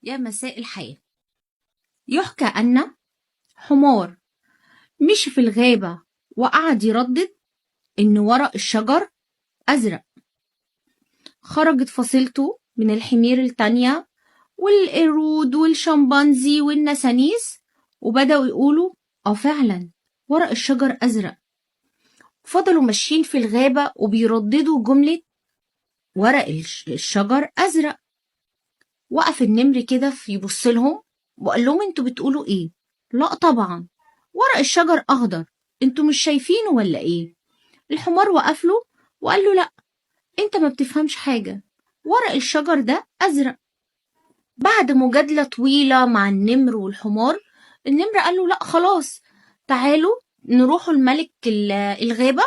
يا مساء الحياة. يحكى أن حمار مشي في الغابة وقعد يردد إن ورق الشجر أزرق. خرجت فصيلته من الحمير التانية والقرود والشمبانزي والنسانيس وبدأوا يقولوا فعلا ورق الشجر أزرق. فضلوا ماشيين في الغابة وبيرددوا جملة ورق الشجر أزرق. وقف النمر كده يبص لهم وقال لهم انتوا بتقولوا ايه؟ لا طبعا ورق الشجر اخضر، انتوا مش شايفينه ولا ايه؟ الحمار وقف له وقال له لا، انت ما بتفهمش حاجة، ورق الشجر ده ازرق. بعد مجادلة طويلة مع النمر والحمار، النمر قال له لا خلاص، تعالوا نروحوا الملك الغابة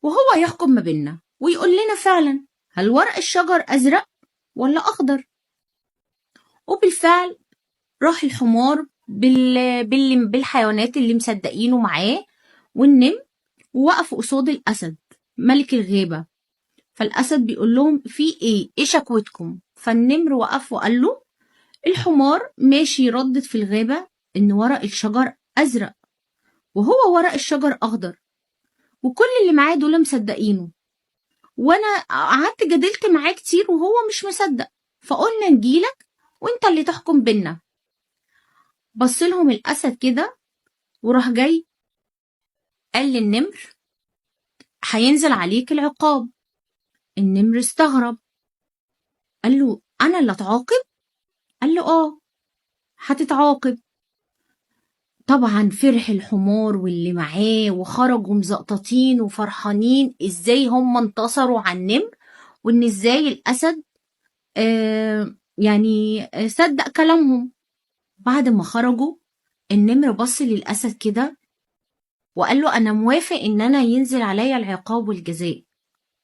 وهو يحكم ما بيننا ويقول لنا فعلا هل ورق الشجر ازرق ولا اخضر. وبالفعل راح الحمار بالحيوانات اللي مصدقينه معاه والنمر، ووقفوا قصاد الأسد ملك الغابة. فالأسد بيقول لهم في إيه شكوتكم؟ فالنمر وقف وقال له الحمار ماشي يردد في الغابة إن ورق الشجر أزرق وهو ورق الشجر أخضر، وكل اللي معاه دول مصدقينه، وأنا قعدت جادلت معاه كتير وهو مش مصدق، فقلنا نجيلك وانت اللي تحكم بينا. بص لهم الأسد كده وراح جاي قال للنمر هينزل عليك العقاب. النمر استغرب، قال له أنا اللي أتعاقب؟ قال له هتتعاقب. طبعا فرح الحمار واللي معاه وخرجوا مزقططين وفرحانين ازاي هم انتصروا على النمر، وان ازاي الأسد صدق كلامهم. بعد ما خرجوا النمر بص للأسد كده وقال له أنا موافق إن أنا ينزل عليا العقاب والجزاء،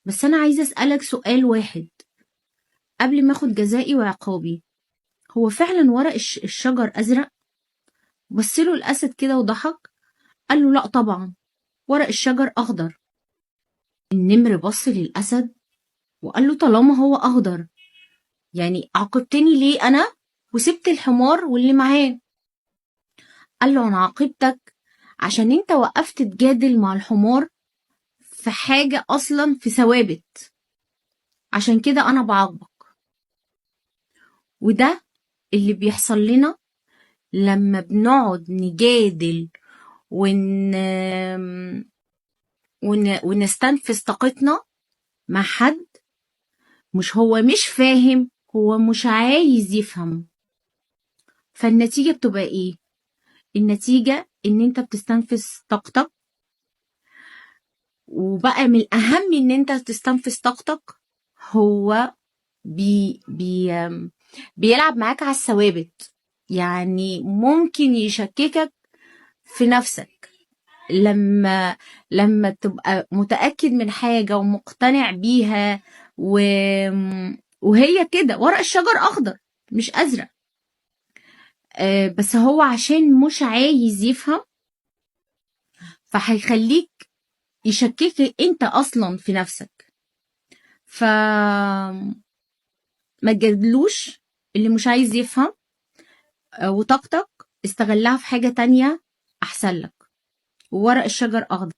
بس أنا عايزة أسألك سؤال واحد قبل ما أخد جزائي وعقابي، هو فعلا ورق الشجر أزرق؟ بصله الأسد كده وضحك، قال له لا طبعا ورق الشجر أخضر. النمر بص للأسد وقال له طالما هو أخضر يعني عاقبتني ليه أنا وسبت الحمار واللي معاه؟ قال له أنا عاقبتك عشان أنت وقفت تجادل مع الحمار في حاجة أصلا في ثوابت، عشان كده أنا بعاقبك. وده اللي بيحصل لنا لما بنقعد نجادل ونستنفذ طاقتنا مع حد هو مش فاهم، هو مش عايز يفهم. فالنتيجة بتبقى ايه؟ النتيجة ان انت بتستنفذ طاقتك، وبقى من الاهم ان انت تستنفذ طاقتك هو بيلعب معاك على الثوابت، يعني ممكن يشككك في نفسك. لما تبقى متأكد من حاجة ومقتنع بيها وهي كده ورق الشجر أخضر مش أزرق، بس هو عشان مش عايز يفهم فهيخليك يشككك انت أصلا في نفسك. ما تجادلوش اللي مش عايز يفهم، وطاقتك استغلها في حاجة تانية أحسن لك. وورق الشجر أخضر.